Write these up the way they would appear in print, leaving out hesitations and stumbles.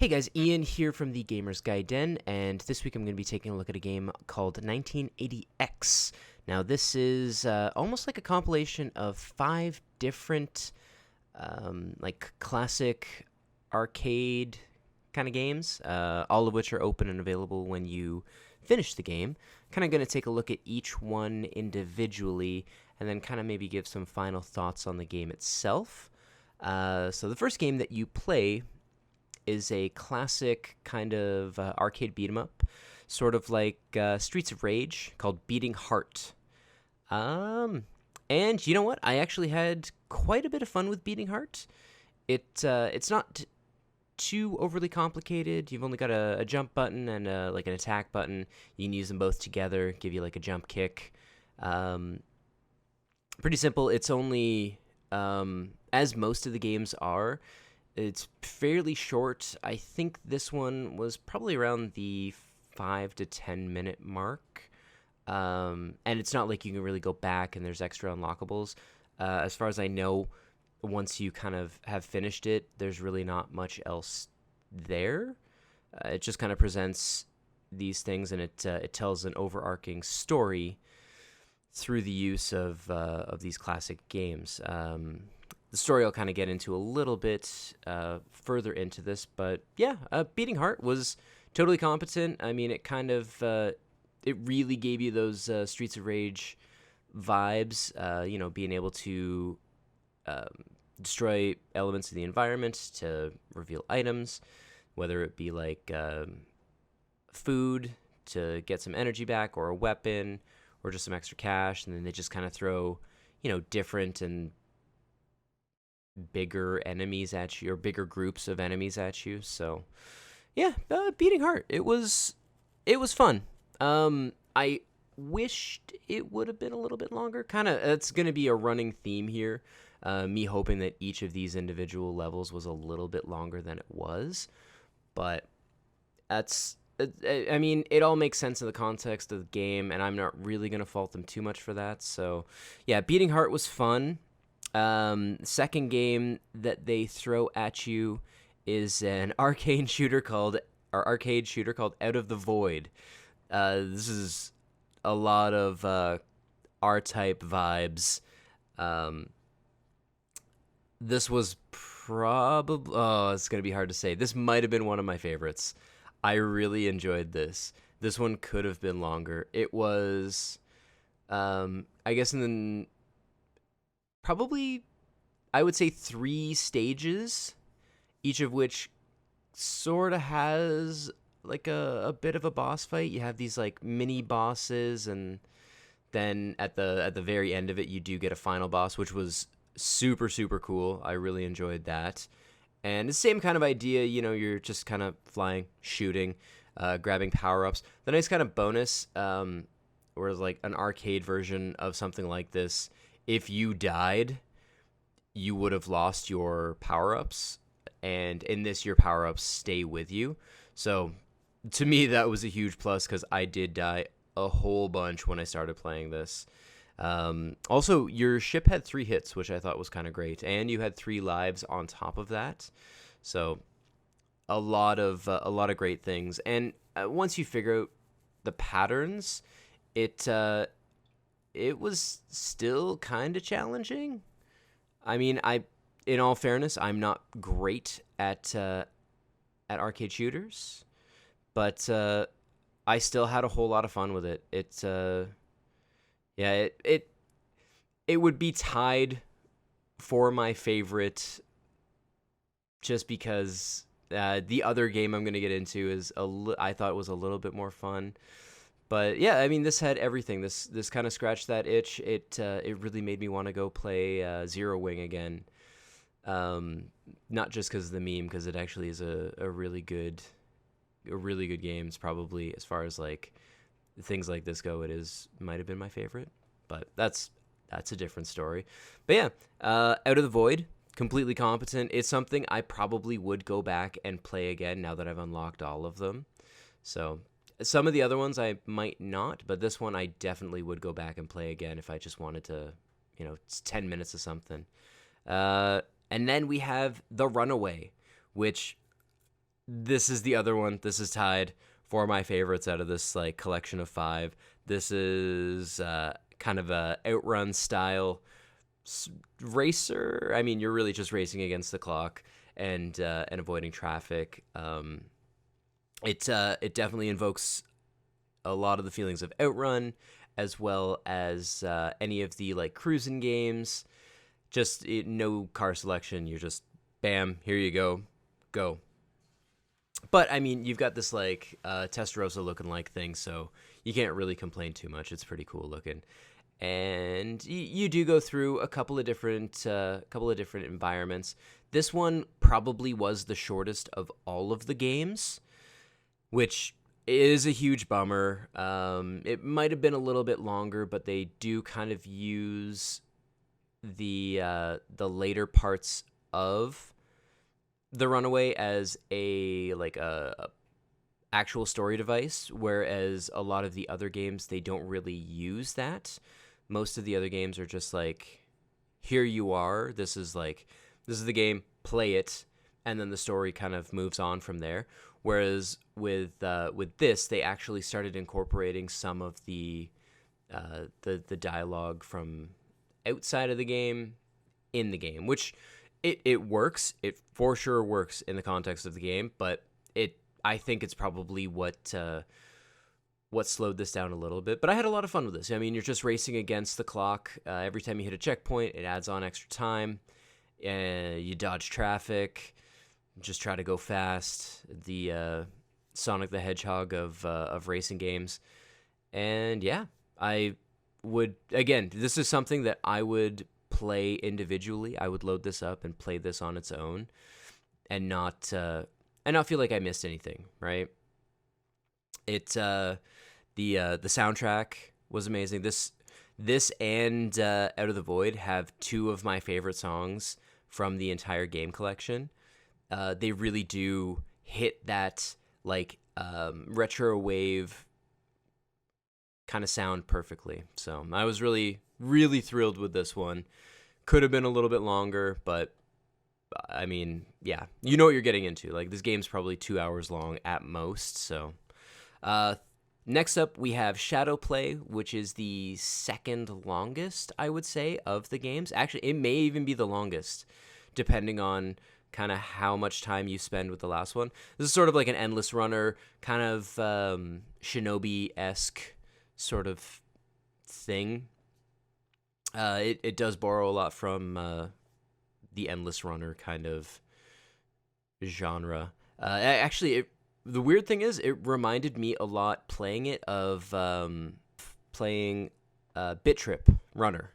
Hey guys, Ian here from the Gamers Gaiden, and this week I'm going to be taking a look at a game called 1980X. Now, this is almost like a compilation of 5 different, like classic arcade kind of games, all of which are open and available when you finish the game. Kind of going to take a look at each one individually, and then kind of maybe give some final thoughts on the game itself. So the first game that you play is a classic kind of arcade beat 'em up, sort of like Streets of Rage, called Beating Heart. And you know what? I actually had quite a bit of fun with Beating Heart. It's not too overly complicated. You've only got a jump button and like an attack button. You can use them both together, give you like a jump kick. Pretty simple. It's only as most of the games are. It's fairly short. I think this one was probably around the 5 to 10 minute mark. And it's not like you can really go back and there's extra unlockables. As far as I know, once you kind of have finished it, there's really not much else there. It just kind of presents these things, and it tells an overarching story through the use of these classic games. The story I'll kind of get into a little bit further into this, but yeah, Beating Heart was totally competent. I mean, it kind of it really gave you those Streets of Rage vibes. Being able to destroy elements of the environment to reveal items, whether it be like food to get some energy back, or a weapon, or just some extra cash, and then they just kind of throw different and bigger enemies at you, or bigger groups of enemies at you. So yeah, Beating Heart, it was fun. I wished it would have been a little bit longer. Kind of, it's going to be a running theme here, me hoping that each of these individual levels was a little bit longer than it was, but I mean, it all makes sense in the context of the game, and I'm not really going to fault them too much for that. So yeah, Beating Heart was fun. Second game that they throw at you is an arcade shooter called Out of the Void. This is a lot of R-type vibes. This was probably, it's gonna be hard to say. This might have been one of my favorites. I really enjoyed this. This one could have been longer. It was, I guess in the probably, I would say 3 stages, each of which sort of has like a bit of a boss fight. You have these like mini bosses, and then at the very end of it, you do get a final boss, which was super, super cool. I really enjoyed that. And the same kind of idea, you're just kind of flying, shooting, grabbing power-ups. The nice kind of bonus, or like an arcade version of something like this, if you died, you would have lost your power-ups, and in this, your power-ups stay with you. So to me, that was a huge plus, because I did die a whole bunch when I started playing this. Also, your ship had 3 hits, which I thought was kind of great, and you had 3 lives on top of that. So a lot of great things. And once you figure out the patterns, it was still kind of challenging. I mean, in all fairness, I'm not great at arcade shooters, but I still had a whole lot of fun with it. It would be tied for my favorite, just because the other game I'm going to get into is I thought was a little bit more fun. But yeah, I mean, this had everything. This kind of scratched that itch. It really made me want to go play Zero Wing again. Not just because of the meme, because it actually is a really good game. It's probably, as far as like things like this go, might have been my favorite. But that's a different story. But yeah, Out of the Void, completely competent. It's something I probably would go back and play again now that I've unlocked all of them. So some of the other ones I might not, but this one I definitely would go back and play again if I just wanted to, it's 10 minutes of something. And then we have The Runaway, which this is the other one. This is tied for my favorites out of this like collection of 5. This is kind of a outrun style racer. I mean, you're really just racing against the clock and avoiding traffic. It definitely invokes a lot of the feelings of Outrun, as well as any of the like cruising games. Just no car selection. You're just bam, here you go. But I mean, you've got this like Testarossa looking like thing, so you can't really complain too much. It's pretty cool looking, and you do go through a couple of different environments. This one probably was the shortest of all of the games, which is a huge bummer. It might have been a little bit longer, but they do kind of use the later parts of the Runaway as a actual story device, whereas a lot of the other games, they don't really use that. Most of the other games are just like, here you are, this is the game, play it, and then the story kind of moves on from there. Whereas with this, they actually started incorporating some of the dialogue from outside of the game in the game, which it works. It for sure works in the context of the game, but I think it's probably what slowed this down a little bit. But I had a lot of fun with this. I mean, you're just racing against the clock. Every time you hit a checkpoint, it adds on extra time. You dodge traffic, just try to go fast. The Sonic the Hedgehog of racing games. And yeah, I would, again, this is something that I would play individually. I would load this up and play this on its own and not feel like I missed anything, right? The soundtrack was amazing. This and Out of the Void have 2 of my favorite songs from the entire game collection. They really do hit that like retro wave kind of sound perfectly. So I was really, really thrilled with this one. Could have been a little bit longer, but I mean, yeah, you know what you're getting into. Like, this game's probably 2 hours long at most. So next up, we have Shadow Play, which is the second longest, I would say, of the games. Actually, it may even be the longest, depending on kind of how much time you spend with the last one. This is sort of like an endless runner, kind of Shinobi-esque sort of thing. It does borrow a lot from the endless runner kind of genre. Actually, the weird thing is, it reminded me a lot playing it of playing Bit Trip Runner.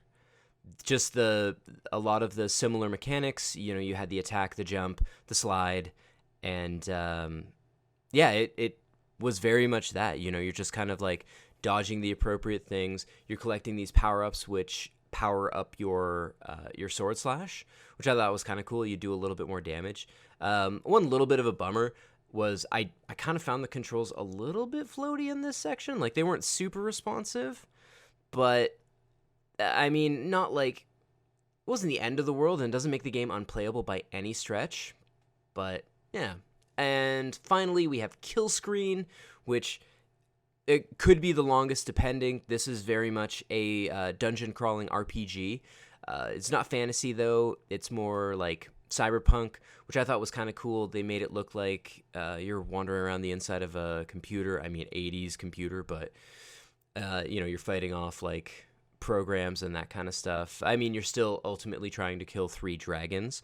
Just a lot of the similar mechanics. You know, you had the attack, the jump, the slide, and yeah, it was very much that. You know, you're just kind of like dodging the appropriate things. You're collecting these power-ups, which power up your sword slash, which I thought was kind of cool. You do a little bit more damage. One little bit of a bummer was I kind of found the controls a little bit floaty in this section. Like, they weren't super responsive, but I mean, not like, it wasn't the end of the world, and doesn't make the game unplayable by any stretch, but yeah. And finally, we have Kill Screen, which it could be the longest depending. This is very much a dungeon crawling RPG. It's not fantasy though. It's more like cyberpunk, which I thought was kind of cool. They made it look like you're wandering around the inside of a computer. I mean, 80s computer, but you know, you're fighting off like programs and that kind of stuff. I mean, you're still ultimately trying to kill 3 dragons,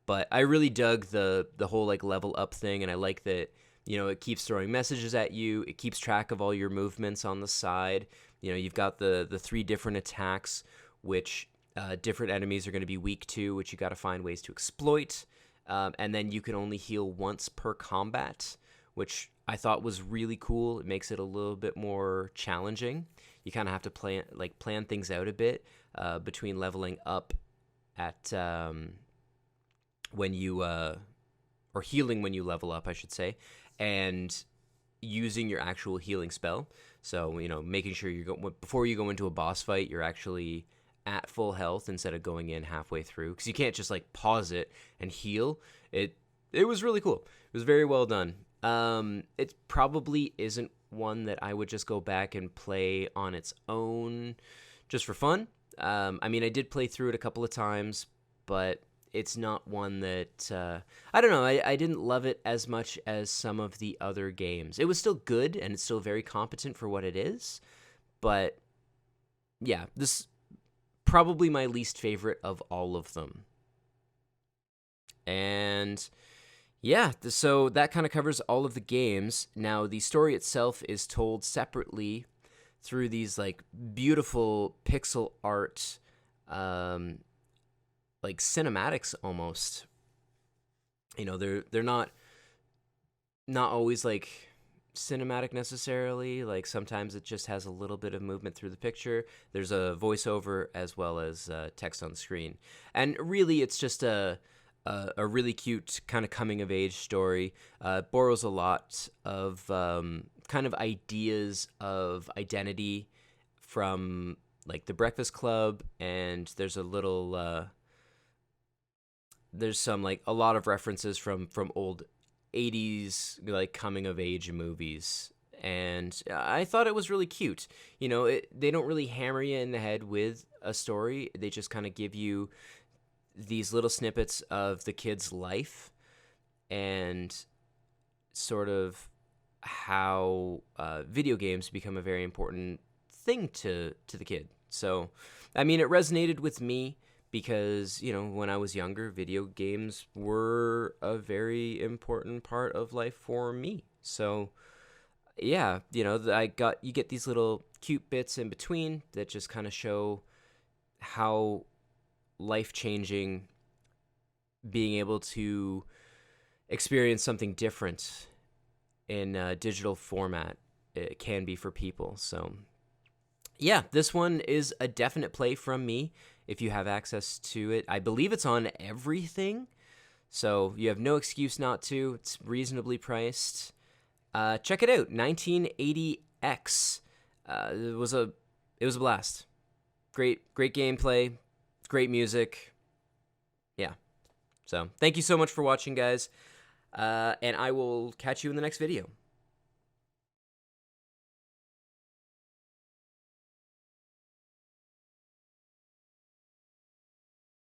but I really dug the whole like level up thing, and I like that, you know, it keeps throwing messages at you. It keeps track of all your movements on the side. You know, you've got the 3 different attacks, which different enemies are going to be weak to, which you got to find ways to exploit. And then you can only heal once per combat, which I thought was really cool. It makes it a little bit more challenging. You kind of have to plan things out a bit between leveling up at when you or healing when you level up, I should say, and using your actual healing spell. So, you know, making sure before you go into a boss fight, you're actually at full health instead of going in halfway through, because you can't just like pause it and heal. It was really cool. was very well done. It probably isn't one that I would just go back and play on its own just for fun. I mean, I did play through it a couple of times, but it's not one that I don't know. I didn't love it as much as some of the other games. It was still good and it's still very competent for what it is, but yeah, this probably my least favorite of all of them. And yeah, so that kind of covers all of the games. Now, the story itself is told separately through these like beautiful pixel art, like cinematics almost. You know, they're not always like cinematic necessarily. Like sometimes it just has a little bit of movement through the picture. There's a voiceover as well as text on the screen, and really it's just a really cute kind of coming of age story. Borrows a lot of kind of ideas of identity from like the Breakfast Club, and there's some like a lot of references from old 80s like coming of age movies, and I thought it was really cute. You know, they don't really hammer you in the head with a story. They just kind of give you these little snippets of the kid's life and sort of how video games become a very important thing to the kid. So, I mean, it resonated with me because, you know, when I was younger, video games were a very important part of life for me. So, yeah, you know, you get these little cute bits in between that just kind of show how life-changing being able to experience something different in a digital format it can be for people. So yeah, this one is a definite play from me if you have access to it. I believe it's on everything, so you have no excuse not to. It's reasonably priced. Check it out, 1980X. It was a blast. Great gameplay, great music. Yeah. So thank you so much for watching, guys. And I will catch you in the next video.